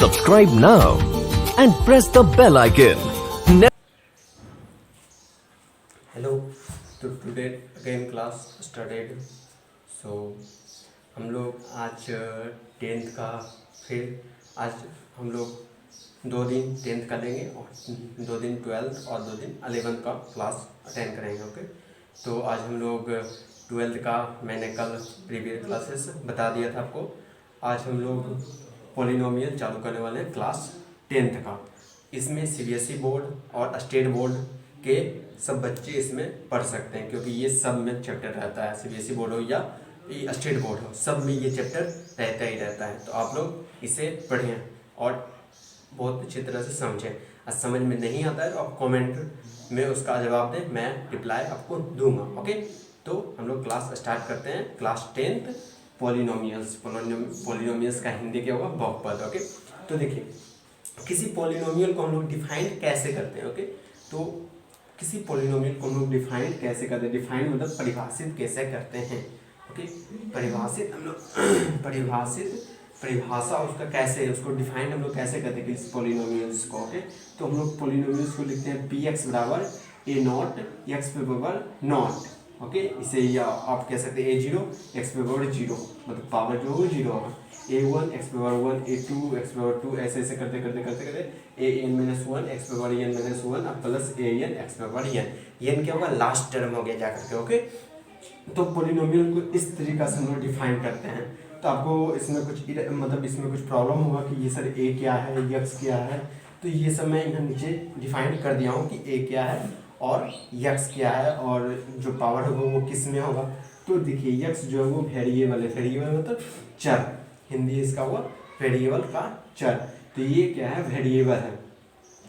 Subscribe now and press the bell icon. Hello, तो today again class started. सो हम लोग आज टेंथ का फिर आज हम लोग 2 दिन टेंथ का लेंगे और 2 दिन ट्वेल्थ और 2 दिन 11th का क्लास अटेंड करेंगे। ओके, तो आज हम लोग ट्वेल्थ का मैंने कल प्रीवियस क्लासेस बता दिया था आपको। आज हम लोग पॉलिनोमियल चालू करने वाले हैं क्लास टेंथ का। इसमें सीबीएसई बोर्ड और स्टेट बोर्ड के सब बच्चे इसमें पढ़ सकते हैं, क्योंकि ये सब में चैप्टर रहता है। सीबीएसई बोर्ड हो या स्टेट बोर्ड हो, सब में ये चैप्टर रहता ही रहता है। तो आप लोग इसे पढ़ें और बहुत अच्छी तरह से समझें। और समझ में नहीं आता है तो आप कमेंट में उसका जवाब दें, मैं रिप्लाई आपको दूंगा। ओके, तो हम लोग क्लास स्टार्ट करते हैं। क्लास टेंथ पॉलिनोमियल्स का हिंदी क्या होगा? बहुपद। ओके, तो देखिए किसी पॉलिनोमियल को हम लोग डिफाइन कैसे करते हैं। ओके, तो किसी पॉलिनोमियल को हम लोग डिफाइन कैसे करते हैं? डिफाइन मतलब परिभाषित कैसे करते हैं। ओके, परिभाषित हम लोग परिभाषा उसका कैसे है, उसको डिफाइन हम लोग कैसे करते हैं किसी पॉलिनोमियल्स को। ओके, तो हम लोग पॉलिनोमियल्स को लिखते हैं पी एक्स बराबर ए नॉट एक्स पे पावर नॉट। ओके, इसे या आप कह सकते हैं ए जीरो एक्स पे पावर जीरो, मतलब पावर जो होगा जीरो होगा। ए वन एक्स पे पावर वन, ए टू एक्स पे पावर टू, ऐसे ऐसे करते करते करते करते A N minus one X पे power N minus one plus A N X पे पावर एन क्या होगा? लास्ट टर्म हो गया जाकर के। ओके, तो पॉलिनोमियल को इस तरीका से हम लोग डिफाइन करते हैं। तो आपको इसमें कुछ मतलब इसमें कुछ प्रॉब्लम होगा कि ये सर ए क्या है, यक्स क्या है, तो ये सब मैं यहाँ नीचे डिफाइन कर दिया हूँ कि ए क्या है और यक्स क्या है और जो पावर होगा वो किस में होगा। तो देखिए यक्स जो है वो वेरिएबल है, वेरिएबल मतलब चर, हिंदी इसका हुआ वेरिएबल का चर। तो ये क्या है? वेरिएबल है।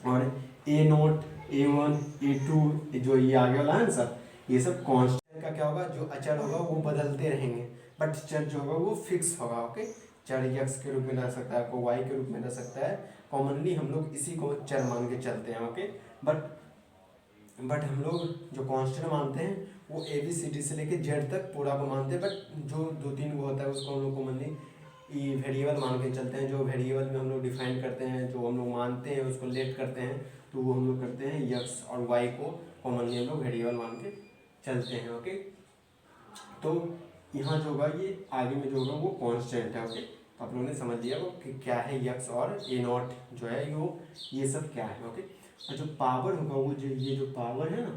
और a naught, a one, A two जो ये आगे वाला है ना सर, ये सब कांस्टेंट का क्या होगा? जो अचर होगा वो बदलते रहेंगे, बट चर जो होगा वो फिक्स होगा। ओके, चर यक्स के रूप में रह सकता है, को वाई के रूप में रह सकता है। कॉमनली हम लोग इसी को चर मान के चलते हैं। ओके, बट हम लोग जो कांस्टेंट मानते हैं वो ए बी सी डी से लेके जेड तक पूरा को मानते हैं। बट जो 2-3 वो होता है उसको हम लोग कॉमनली वेरिएबल मान के चलते हैं। जो वेरिएबल में हम लोग डिफाइन करते हैं, जो हम लोग मानते हैं उसको लेट करते हैं, तो वो हम लोग करते हैं यक्स और वाई को कॉमनली हम लोग वेरिएबल मान के चलते हैं। ओके, तो यहाँ जो होगा ये आगे में जो होगा वो कांस्टेंट है। ओके, तो आप लोगों ने समझ लिया वो कि क्या है यक्स और ए नॉट जो है वो ये सब क्या है। ओके, और जो पावर होगा वो जो ये जो पावर है ना,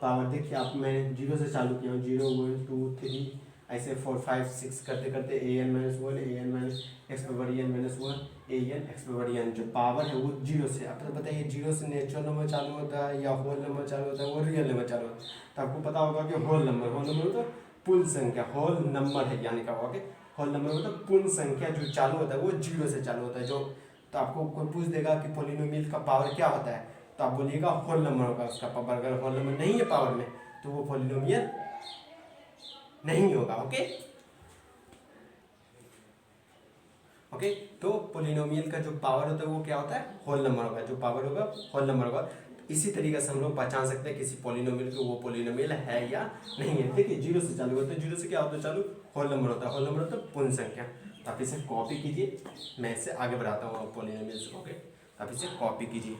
पावर देखिए आप, मैं जीरो से चालू किया हूँ, 0 1 2 3 ऐसे 4 5 6 करते करते A N minus one, a N minus x power N minus one, a N x power n. जो पावर है वो जीरो से, आप तो बताइए जीरो से नेचुरल नंबर चालू होता है या होल नंबर चालू होता है, वो रियल नंबर चालू होता है। तो आपको पता होगा कि होल नंबर तो पूर्ण संख्या, होल नंबर है यानी का होगा। होल नंबर मतलब पूर्ण संख्या जो चालू होता है वो जीरो से चालू होता है। जो तो आपको कोई पूछ देगा कि पॉलिनोमियल का पावर क्या होता है, तो आप बोलिएगा होल नंबर होगा उसका पावर। अगर होल नंबर नहीं है पावर में तो वो पॉलिनोमियल नहीं होगा। ओके, ओके, तो पॉलिनोमियल का जो पावर होता है वो क्या होता है? होल नंबर होगा। जो पावर होगा होल नंबर होगा। इसी तरीके से हम लोग पहचान सकते हैं किसी पॉलिनोमियल को वो पॉलिनोमियल है या नहीं है। देखिए जीरो से चालू होता है, जीरो से क्या होता है चालू? होल नंबर होता है। होल नंबर होता है पूर्ण संख्या। तो आप इसे कॉपी कीजिए, मैं इसे आगे बढ़ाता हूँ पॉलिनोमियल्स को। ओके, आप इसे कॉपी कीजिए।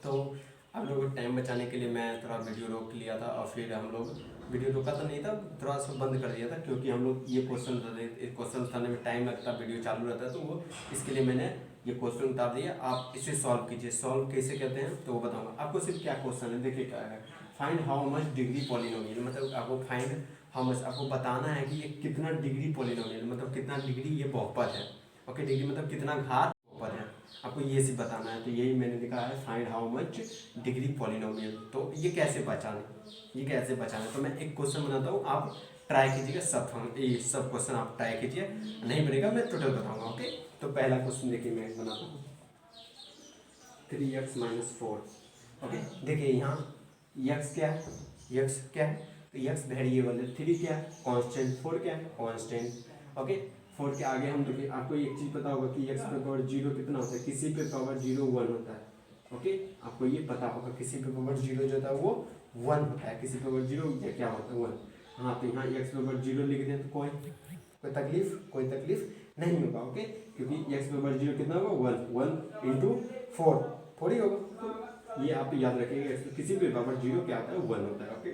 तो आप लोगों को टाइम बचाने के लिए मैं थोड़ा वीडियो रोक लिया था, और फिर हम लोग वीडियो रोका तो नहीं था, थोड़ा सा बंद कर दिया था, क्योंकि हम लोग ये क्वेश्चन उतारने में टाइम लगता, वीडियो चालू रहता है, तो वो इसके लिए मैंने ये क्वेश्चन उतार दिया। आप इसे सॉल्व कीजिए। सॉल्व कैसे कहते हैं तो वो बताऊंगा आपको। सिर्फ क्या क्वेश्चन है, देखिए क्या है, find how much degree polynomial, मतलब आपको फाइंड हाउ मच, आपको बताना है कि ये कितना डिग्री पॉलिनोमियल, मतलब कितना डिग्री ये बहुपद है। ओके, डिग्री मतलब कितना घात बहुपद है, आपको ये सिर्फ बताना है। तो यही मैंने लिखा है, find how much degree polynomial. तो ये कैसे बचाना, ये कैसे बचाना है, तो मैं एक क्वेश्चन बनाता हूँ, आप ट्राई कीजिएगा। सब क्वेश्चन आप ट्राई कीजिए, नहीं बनेगा मैं टोटल बताऊंगा। ओके, तो पहला क्वेश्चन देखिए मैं बनाता हूँ, 3x माइनस 4। ओके, देखिए यहाँ यक्स क्या है, यक्स क्या है, तो यक्स वेरिएबल है, 3 क्या है कांस्टेंट, 4 क्या है कांस्टेंट। ओके, 4 के आगे हम देखिए, आपको एक चीज़ पता होगा कि x पे पावर 0 कितना होता है, किसी पे पावर 0 1 होता है। ओके, आपको ये पता होगा किसी पे पावर 0 जो होता है वो 1 होता है, किसी पे पावर 0 या क्या होता है 1। हाँ, तो यहाँ x पे पावर 0 लिख दें तो कोई कोई तकलीफ नहीं होगा। ओके, क्योंकि एक्स बराबर 0 कितना होगा 1, 1 इंटू 4 थोड़ी होगा। तो ये आप याद रखेंगे, किसी भी बराबर 0 क्या आता है 1 होता है। ओके,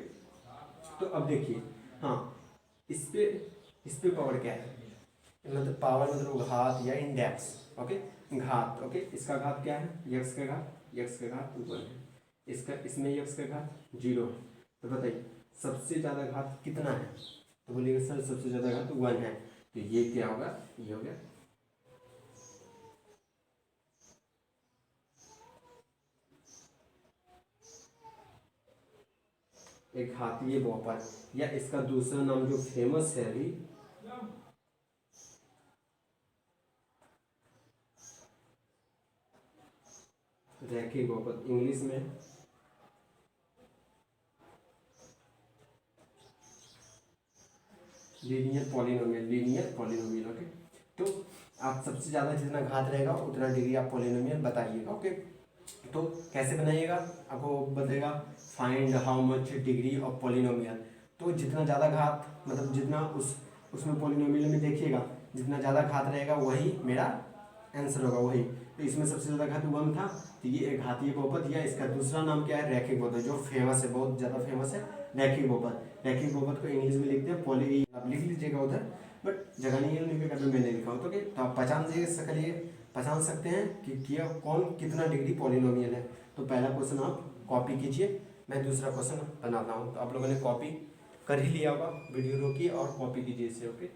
तो अब देखिए, हाँ इस पे पावर क्या है, मतलब पावर मतलब घात या इंडेक्स। ओके, घात। ओके, इसका घात क्या है, यक्स का घात 1 है, इसका इसमें यक्स का घात 0 है। तो बताइए सबसे ज़्यादा घात कितना है, तो बोलिएगा सर सबसे ज़्यादा घात 1 है। तो ये क्या होगा, ये हो गया एक घातीय बहुपद, या इसका दूसरा नाम जो फेमस है अभी, रैखिक बहुपद, इंग्लिश में लीनियर पॉलिनोमियल। ओके, तो आप सबसे ज़्यादा जितना घात रहेगा उतना डिग्री आप पॉलिनोमियल बताइएगा। ओके, तो कैसे बनाइएगा, आपको बताएगा find how much degree of polynomial. तो जितना ज़्यादा घात मतलब जितना उसमें पॉलिनोमियल में देखिएगा, जितना ज़्यादा घात रहेगा वही मेरा आंसर होगा वही। तो इसमें सबसे ज़्यादा घात 1 था, तो ये एक घातीय बहुपद, या इसका दूसरा नाम क्या है रैखिक बहुपद, जो फेमस है, बहुत ज़्यादा फेमस है रैखिक बहुपद। रैखिक बहुपद को इंग्लिश में लिखते हैं पॉली, आप लिख लीजिएगा उधर, बट जगह नहीं है लिखने का, तो मैंने लिखा हूँ। तो तो आप पहचान सकते हैं कि कौन कितना डिग्री पॉलिनोमियल है। तो पहला क्वेश्चन आप कॉपी कीजिए, मैं दूसरा क्वेश्चन बनाता हूँ। तो आप लोगों ने कॉपी कर ही लिया होगा, वीडियो रोकिए और कॉपी कीजिए इसे। ओके,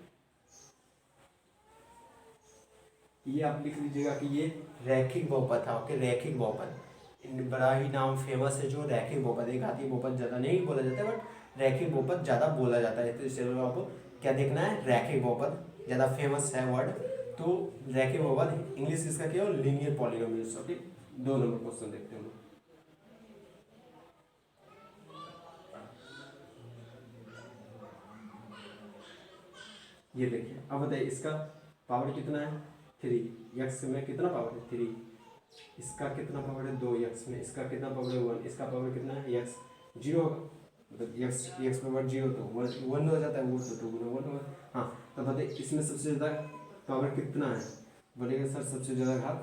ये आप लिख लीजिएगा कि ये रैखिक बहुपद था। ओके, रैखिक बहुपद बड़ा ही नाम फेमस है जो रैखिक बहुपद, एक घातीय बहुपद ज़्यादा नहीं बोला जाता है, बट रैखिक बहुपद ज़्यादा बोला जाता है। तो इससे आपको क्या देखना है, रैखिक बहुपद ज़्यादा फेमस है वर्ड। तो रैखिक बहुपद इंग्लिश इसका क्या हो, linear polynomials. Okay, 2 number question देखते हैं। ये देखिए, अब बताइए इसका पावर कितना है 3, यक्स में कितना पावर है 3, इसका कितना पावर है 2 यक्स में, इसका कितना पावर है 1, इसका पावर कितना है यक्स 0 होगा, मतलब यक्स पावर 0 तो 1 हो जाता है, वो तो 2 गुना 1 होगा। हाँ, तो बताइए इसमें सबसे ज़्यादा पावर कितना है, बोलेगा सर सबसे ज़्यादा घात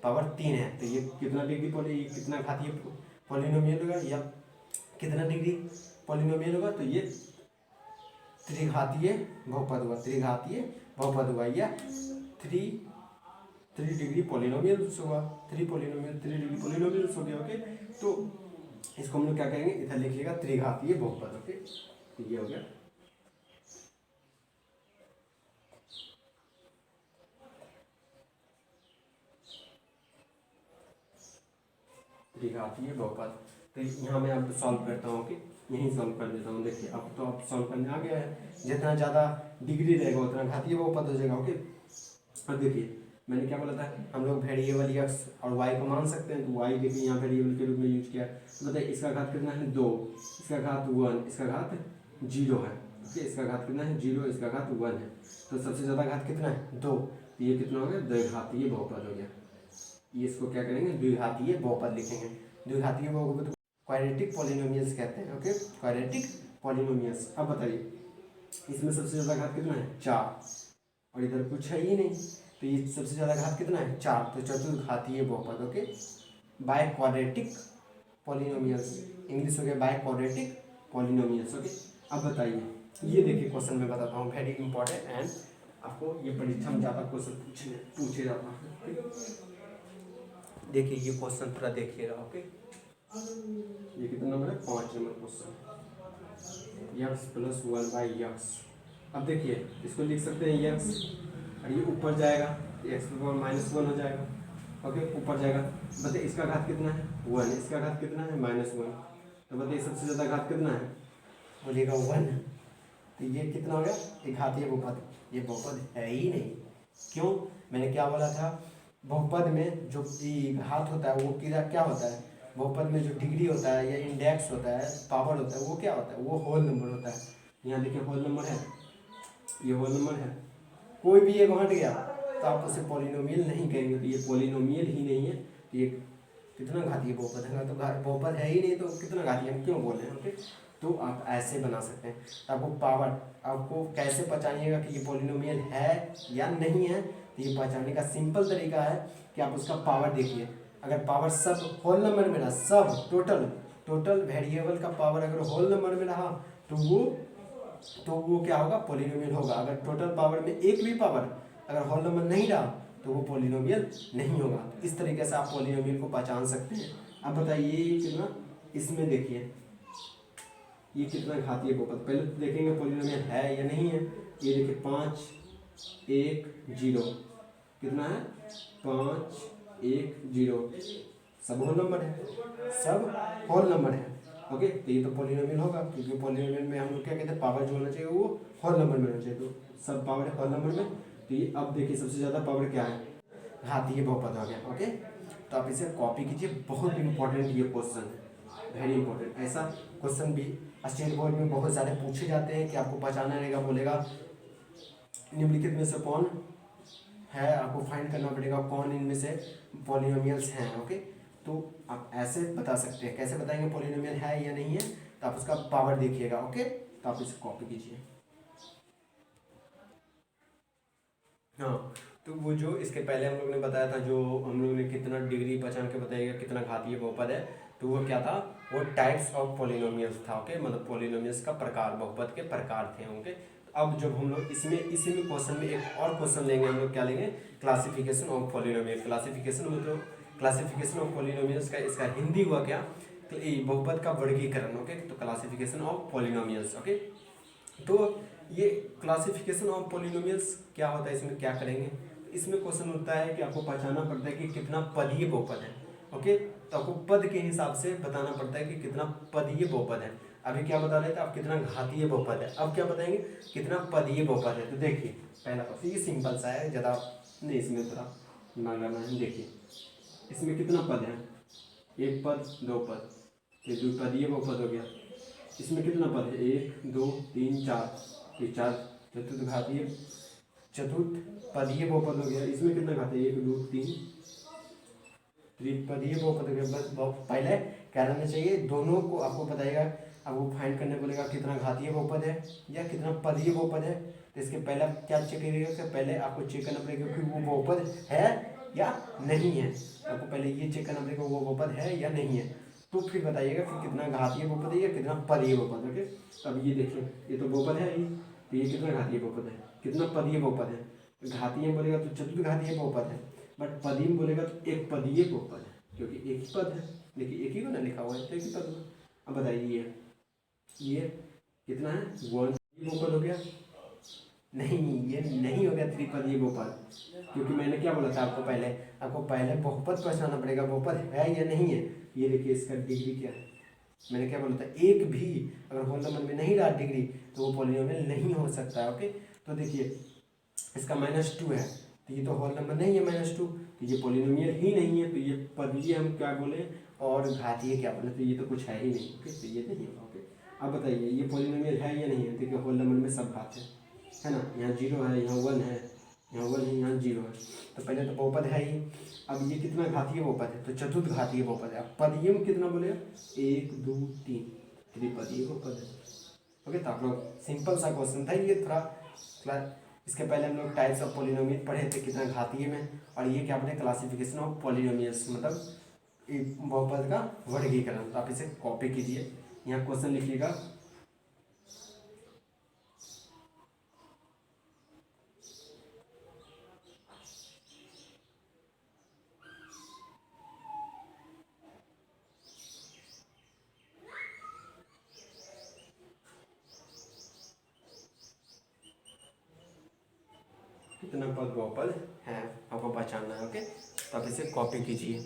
पावर 3 है। तो ये कितना डिग्री कितना घातीय पॉलिनोमियल होगा, या कितना डिग्री पॉलिनोमियल होगा, तो ये त्रिघातीय बहुपद हुआ, या 3 डिग्री पॉलिनोमियल्स होगा, 3 डिग्री पॉलिनोमियल्स हो गया। ओके, तो इसको हम लोग क्या करेंगे, इधर लिखिएगा त्रिघातीय बहुपद। ओके, ये हो गया। त्रिघातीय बहुपद, तो यहाँ मैं अब सॉल्व करता हूँ। ओके, यहीं सॉल्व कर देता हूँ। देखिए अब तो आप सॉल्व करने आ गया है, जितना ज़्यादा डिग्री रहेगा उतना घातीय बहुपद हो जाएगा। ओके, अब देखिए मैंने क्या बोला था, हम लोग वेरिएबल एक्स और वाई को मान सकते हैं, तो वाई देखिए यहाँ वेरिएबल के रूप में यूज किया। तो बताइए इसका घात कितना है 2, इसका घात 1, इसका घात 0 है। ओके, इसका घात कितना है 0, इसका घात 1 है। तो सबसे ज़्यादा घात कितना है 2, तो ये कितना हो गया द्विघातीय बहुपद हो गया। ये इसको क्या करेंगे द्विघातीय बहुपद लिखेंगे। द्विघातीय बहुपद क्वाड्रेटिक पॉलिनोमियल्स कहते हैं। Okay, quadratic polynomials. अब बताइए इसमें सबसे ज़्यादा घात कितना है 4, और इधर कुछ है ही नहीं, तो ये सबसे ज़्यादा घात कितना है 4, तो चतुर्घातीय बहुपद। Okay, by quadratic polynomials, English हो गया बाय क्वाड्रेटिक पॉलिनोमियल्स। ओके, अब बताइए ये देखिए क्वेश्चन में बताता हूँ, वेरी इंपॉर्टेंट, एंड आपको ये परीक्षा में ज़्यादा क्वेश्चन पूछे जाता है। देखिए ये क्वेश्चन पूरा देखिएगा। ओके, ये कितना नंबर है 5 number question, x plus 1 by x. अब देखिए इसको लिख सकते हैं यक्स, और ये ऊपर जाएगा एक्स पावर -1 हो जाएगा। ओके, ऊपर जाएगा। बताइए इसका घात कितना है 1, इसका घात कितना है -1, तो बताइए सबसे ज़्यादा घात कितना है, बोलिएगा 1। तो ये कितना हो गया एक घातीय बहुपद, ये बहुपद है ही नहीं। क्यों, मैंने क्या बोला था, बहुपद में जो घात होता है वो क्या होता है, बहुपद में जो डिग्री होता है या इंडेक्स होता है, पावर होता है, वो क्या होता है, वो होल नंबर होता है। यहाँ देखिए होल नंबर है, ये होल नंबर है, कोई भी एक हट गया तो आप उसे पॉलिनोमियल नहीं कहेंगे, तो ये पॉलिनोमियल ही नहीं है। तो ये कितना घातीय बहुपद है, तो बहुपद है ही नहीं तो कितना घातीय हम क्यों बोल रहे हैं। ओके, तो आप ऐसे बना सकते हैं। तो आपको पावर, आपको कैसे पहचानिएगा कि ये पॉलिनोमियल है या नहीं है, तो ये पहचानने का सिंपल तरीका है कि आप उसका पावर देखिए। अगर पावर सब होल नंबर में रहा, सब टोटल वेरिएबल का पावर अगर होल नंबर में रहा तो वो क्या होगा, पॉलिनोमियल होगा। अगर टोटल पावर में एक भी पावर अगर होल नंबर नहीं रहा तो वो पॉलिनोमियल नहीं होगा। इस तरीके से आप पॉलिनोमियल को पहचान सकते हैं। अब बताइए कितना, इसमें देखिए ये कितना घातीय बहुपद, पहले तो देखेंगे पॉलिनोमियल है या नहीं है। ये देखिए 5 1 0 कितना है, 5 1 0, सब होल नंबर है, सब होल नंबर है। ओके, तो ये तो पॉलिनोमियल होगा, क्योंकि पॉलिनोमियल में हम लोग क्या कहते हैं, पावर जो होना चाहिए वो होल नंबर में होना चाहिए। तो सब पावर है होल नंबर में। तो ये अब देखिए सबसे ज़्यादा पावर क्या है, घातीय बहुपद हो गया। ओके, तो आप इसे कॉपी कीजिए, बहुत इंपॉर्टेंट ये क्वेश्चन है, वेरी इंपॉर्टेंट। ऐसा क्वेश्चन भी स्टेट बोर्ड में बहुत सारे पूछे जाते हैं कि आपको पहचाना रहेगा, बोलेगा निम्नलिखित में से कौन है, आपको फाइंड करना पड़ेगा कौन इनमें से पॉलिनोमियल्स हैं। ओके, तो आप ऐसे बता सकते हैं। कैसे बताएंगे पॉलिनोमियल है या नहीं है, तो आप उसका पावर देखिएगा। ओके, तो आप इसे कॉपी कीजिए। हाँ, तो वो जो इसके पहले हम लोग ने बताया था, जो हम लोग ने कितना डिग्री पहचान के बताइएगा कितना घातीय बहुपद है, तो वो क्या था, वो टाइप्स ऑफ पॉलिनोमियल्स था। ओके, मतलब पॉलिनोमियल्स का प्रकार, बहुपद के प्रकार थे। ओके, अब जब हम लोग इसी में क्वेश्चन में एक और क्वेश्चन लेंगे, हम लोग क्या लेंगे, क्लासिफिकेशन ऑफ पॉलिनोमियल। क्लासिफिकेशन मतलब क्लासिफिकेशन ऑफ पॉलिनोमियल्स का इसका हिंदी हुआ क्या, बहुपद का वर्गीकरण। ओके, तो क्लासिफिकेशन ऑफ पॉलिनोमियल्स। ओके, तो ये क्लासिफिकेशन ऑफ पॉलिनोमियल्स क्या होता है, इसमें क्या करेंगे, इसमें क्वेश्चन होता है कि आपको पहचानना पड़ता है कि कितना पदीय बहुपद है। ओके, तो आपको पद के हिसाब से बताना पड़ता है कि कितना पदीय बहुपद है। अभी क्या बता रहे थे आप, कितना घातीय बहुपद है, अब क्या बताएंगे कितना पदीय बहुपद है। तो देखिए पहला क्वेश्चन ये सिंपल सा है, ज़्यादा नहीं इसमें थोड़ा दिमाग लगाना है। देखिए इसमें कितना पद है, एक पद दो पद, ये द्विपदीय बहुपद हो गया। इसमें कितना पद है, 1 2 3 4, ये 4 चतुर्थपदीय बहुपद हो गया। इसमें कितना घातीय, 1 2 3 त्रिपदीय बहुपद हो गया। बस पहले क्या रहना चाहिए, दोनों को आपको बताएगा, आपको फाइंड करने बोलेगा कितना घातीय बहुपद है या कितना पदीय बहुपद है। तो इसके पहले आप क्या चेक करिएगा, कि पहले आपको चेक करना पड़ेगा कि वो बहुपद है या नहीं है। आपको पहले ये चेक करना पड़ेगा वो बहुपद है या नहीं है, तो फिर बताइएगा कि कितना घातीय बहुपद है या कितना पदीय बहुपद। ओके, अब ये देखिए ये तो बहुपद है ही, तो ये कितना घातीय बहुपद है, कितना पदीय बहुपद है। घातीय बोलेगा तो चतुर्थ घातीय बहुपद है, बट पदीय बोलेगा तो एक पदीय बहुपद है, क्योंकि एक ही पद है। देखिए एक ही को ना लिखा हुआ है, तो एक ही पद है। अब बताइए ये कितना है, 1 बहुपद हो गया, नहीं ये नहीं हो गया त्रिपदीय बहुपद, क्योंकि मैंने क्या बोला था आपको पहले बहुपद पहचानना पड़ेगा, बहुपद है या नहीं है। ये देखिए इसका डिग्री क्या है, मैंने क्या बोला था, एक भी अगर होल नंबर में नहीं रहा डिग्री तो वो पॉलिनोमियल नहीं हो सकता है। ओके, तो देखिए इसका -2 है, तो ये तो होल नंबर नहीं है -2, तो ये पॉलिनोमियल ही नहीं है। तो ये पदीय हम क्या बोले और घातीय क्या बोले, तो ये तो कुछ है ही नहीं। ओके, तो ये नहीं होगा। ओके, अब बताइए ये पॉलिनोमियल है या नहीं है। देखिए होल नंबर में सब घात है ना, यहाँ 0 है, यहाँ 1 है, यहाँ 1 है, यहाँ 0 है, तो पहले तो बहुपद है ही। अब ये कितना घातीय बहुपद है, तो चतुर्थ घातीय बहुपद है। अब पदीय में कितना बोलेगा, 1 2 3, त्रिपदीय बहुपद है। ओके, तो आप लोग सिंपल सा क्वेश्चन था ये, थोड़ा इसके पहले हम लोग टाइप्स ऑफ पॉलिनोमियल पढ़े थे कितना घातीय में, और ये क्या पढ़े, क्लासिफिकेशन ऑफ पॉलिनोमियल्स, मतलब बहुपद का वर्गीकरण। तो आप इसे कॉपी कीजिए, यहाँ क्वेश्चन लिखिएगा, कितना पद बहुपद है आपको पहचानना है। ओके, तो आप इसे कॉपी कीजिए।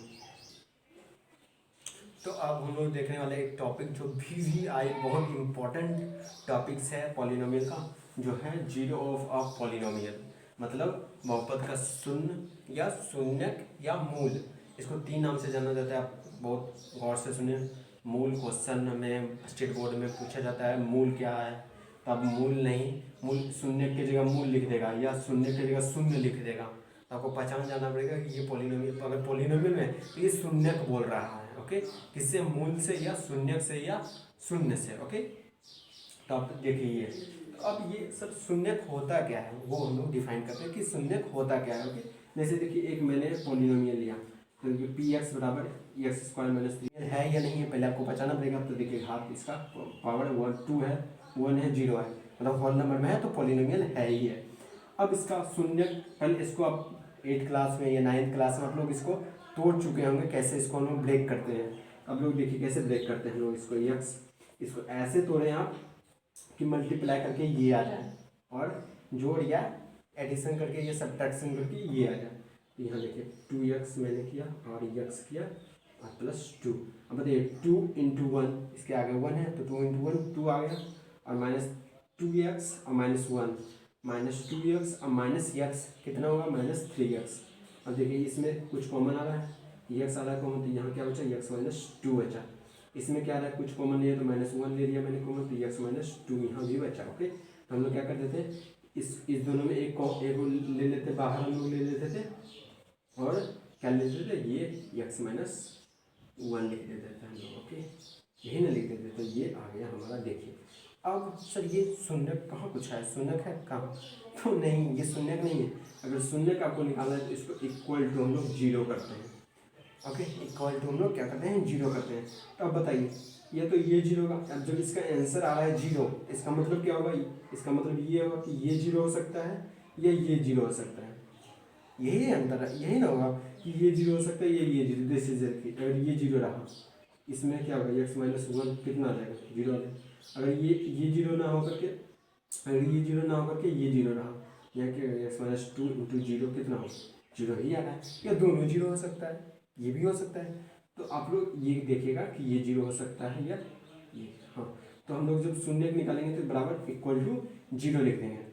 तो अब हम लोग देखने वाले एक टॉपिक जो भी आए, बहुत इंपॉर्टेंट टॉपिक्स है पॉलिनोमियल का, जो है जीरो ऑफ पॉलिनोमियल, मतलब बहुपद का शून्य या शून्यक या मूल। इसको 3 नाम से जाना जाता है, आप बहुत गौर से सुनिए। मूल क्वेश्चन में स्टेट बोर्ड में पूछा जाता है मूल क्या है, तो अब मूल नहीं, मूल शून्य की जगह मूल लिख देगा या शून्य की जगह शून्य लिख देगा। तो आपको पहचान जाना पड़ेगा कि ये पॉलिनोमियल, अगर पॉलिनोमियल में तो ये शून्यक बोल रहा है। ओके, किससे, मूल से या शून्यक से या शून्य से। ओके, तो आप देखिए ये, तो अब ये सब शून्यक होता क्या है वो हम लोग डिफाइन करते हैं कि शून्यक होता क्या है। ओके, जैसे देखिए एक मैंने पोलिनोमियल लिया, तो पी एक्स बराबर एक्स स्क्वायर माइनस 3 है या नहीं है पहले आपको पहचाना पड़ेगा। तो देखिए घात इसका पावर 2 है, 1 है, 0 है, मतलब होल नंबर में है तो पोलिनोमियल है ही है। अब इसका शून्यक, कल इसको आप 8th क्लास में या 9th क्लास में आप लोग इसको तोड़ चुके होंगे, कैसे इसको हम लोग ब्रेक करते हैं। अब लोग देखिए कैसे ब्रेक करते हैं हम लोग इसको, यक्स इसको ऐसे तोड़े आप कि मल्टीप्लाई करके ये आ जाए, और जोड़ या एडिशन करके ये सब्ट्रैक्शन करके ये आ जाए। तो यहाँ देखिए 2x मैंने किया और x किया और +2। अब बताइए 2 × 1, इसके आगे 1 है तो 2 × 1 2 आ गया, और -2x और -1, -2x और -x कितना होगा -3x। अब देखिए इसमें कुछ कॉमन आ रहा है, x आ रहा है कॉमन, तो यहाँ क्या बचा x - 2 बचा। इसमें क्या आ रहा है कुछ कॉमन नहीं है तो -1 ले लिया मैंने कॉमन, तो x - 2 यहाँ भी बचा। ओके, तो हम लोग क्या कर देते हैं, इस दोनों में एक ले लेते, बाहर हम लोग ले लेते थे और क्या ले लेते थे, ये x - 1 लिख देते थे हम लोग। ओके, यही ना लिख देते, तो ये आ गया हमारा। देखिए अब सर ये शून्यक कहाँ पूछा है, शून्यक है कहाँ, तो नहीं ये शून्यक नहीं है। अगर शून्यक आपको निकालना है तो इसको इक्वल टू हम लोग 0 करते हैं। ओके, इक्वल टू हम लोग क्या करते हैं 0 करते हैं। तो अब बताइए ये तो ये 0 का, अब जब इसका आंसर आ रहा है 0, इसका मतलब क्या होगा, इसका मतलब ये होगा कि ये 0 हो सकता है या ये 0 हो सकता है। यही अंतर है, यही ना होगा कि ये 0 हो सकता है ये 0, दिस इज अगर ये 0 रहा, इसमें क्या होगा x - 1 कितना आ जाएगा 0 आ जाएगा। अगर ये 0 ना होकर के, अगर ये 0 ना होकर के ये 0 रहा, या कि x - 2 × 0 कितना हो 0 ही आ रहा है, या दोनों 0 हो सकता है, ये भी हो सकता है। तो आप लोग ये देखिएगा कि ये 0 हो सकता है या ये, हाँ। तो हम लोग जब शून्य निकालेंगे तो बराबर इक्वल टू 0 लिख देंगे।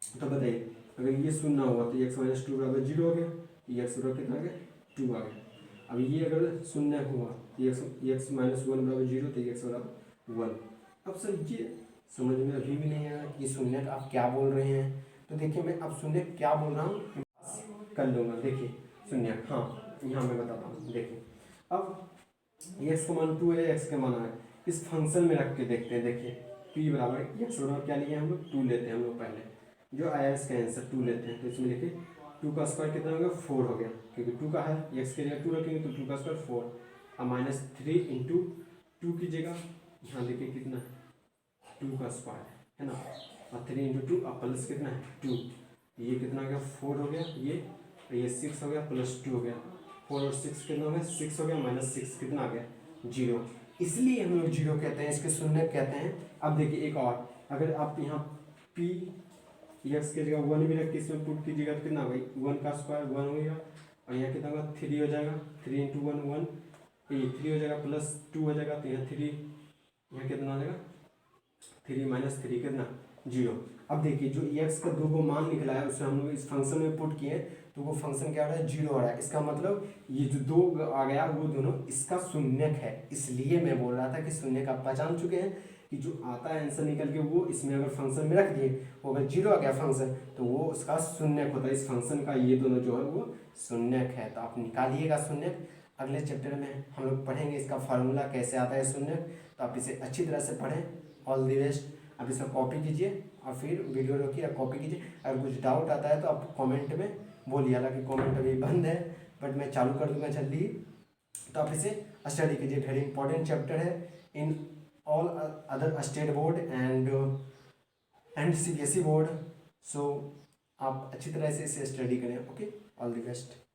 तो बताइए अगर ये शून्य हुआ तो x - 2 बराबर 0 हो गया, x बराबर कितना आ गया 2 आ गया। अब ये अगर शून्य हुआ तो x - 1 बराबर 0, तो x बराबर 1। अब सर ये समझ में अभी भी नहीं आया कि शून्य आप क्या बोल रहे हैं। तो देखिए मैं अब शून्य क्या बोल रहा हूँ कर लूँगा। देखिए शून्य, हाँ यहाँ मैं बताता हूँ। देखिए अब x का मान 2 है, x का मान है, इस फंक्शन में रख के देखते हैं। देखिए p बराबर x बराबर क्या लिए हम लोग 2 लेते हैं हम लोग, पहले जो आया इसका आंसर 2 लेते हैं। तो इसमें देखिए 2 का स्क्वायर कितना हो गया 4 हो गया, क्योंकि 2 का है, x के जगह 2 रखेंगे तो 2 का स्क्वायर 4, अब -3 × 2 कीजिएगा, यहाँ देखिए कितना 2 का स्क्वायर है ना, और 3 × 2 अब प्लस कितना है 2, ये कितना हो गया 4 हो गया, ये 6 हो गया +2 हो गया, 4 और 6 कितना हो गया 6 हो गया, -6 कितना आ गया 0। इसलिए हम लोग 0 कहते हैं, इसके शून्य कहते हैं। अब देखिए एक और, अगर आप यहाँ p x की जगह 1 भी रख के इसमें पुट कीजिएगा तो कितना होगा 1 का स्क्वायर 1 हो गया, और यहाँ कितना होगा 3 हो जाएगा, 3 × 1 1, ये 3 हो जाएगा +2 हो जाएगा, तो यहाँ 3, यहाँ कितना हो जाएगा 3 - 3 कितना 0। अब देखिए जो x का 2 को मान निकला है उसे हम लोग इस फंक्शन में पुट किए तो वो फंक्शन क्या हो रहा है 0 हो रहा है। इसका मतलब ये जो 2 आ गया वो दोनों इसका शून्यक है। इसलिए मैं बोल रहा था कि शून्यक आप पहचान चुके हैं कि जो आता है आंसर निकल के वो इसमें अगर फंक्शन में रख दिए, वो अगर 0 आ गया फंक्शन तो वो उसका शून्यक होता है। इस फंक्शन का ये दोनों जो है वो शून्यक है। तो आप निकालिएगा शून्यक। अगले चैप्टर में हम लोग पढ़ेंगे इसका फार्मूला कैसे आता है शून्यक, तो आप इसे अच्छी तरह से पढ़ें। All the best. आप इसका कॉपी कीजिए और फिर वीडियो रोकिए और कॉपी कीजिए। अगर कुछ डाउट आता है तो आप कमेंट में बोलिए, हालांकि कमेंट अभी बंद है बट मैं चालू कर दूंगा जल्दी ही। तो आप इसे स्टडी कीजिए, वेरी इंपॉर्टेंट चैप्टर है in all other state board and CBSE board. So आप अच्छी तरह से इसे स्टडी करें। Okay, all the best.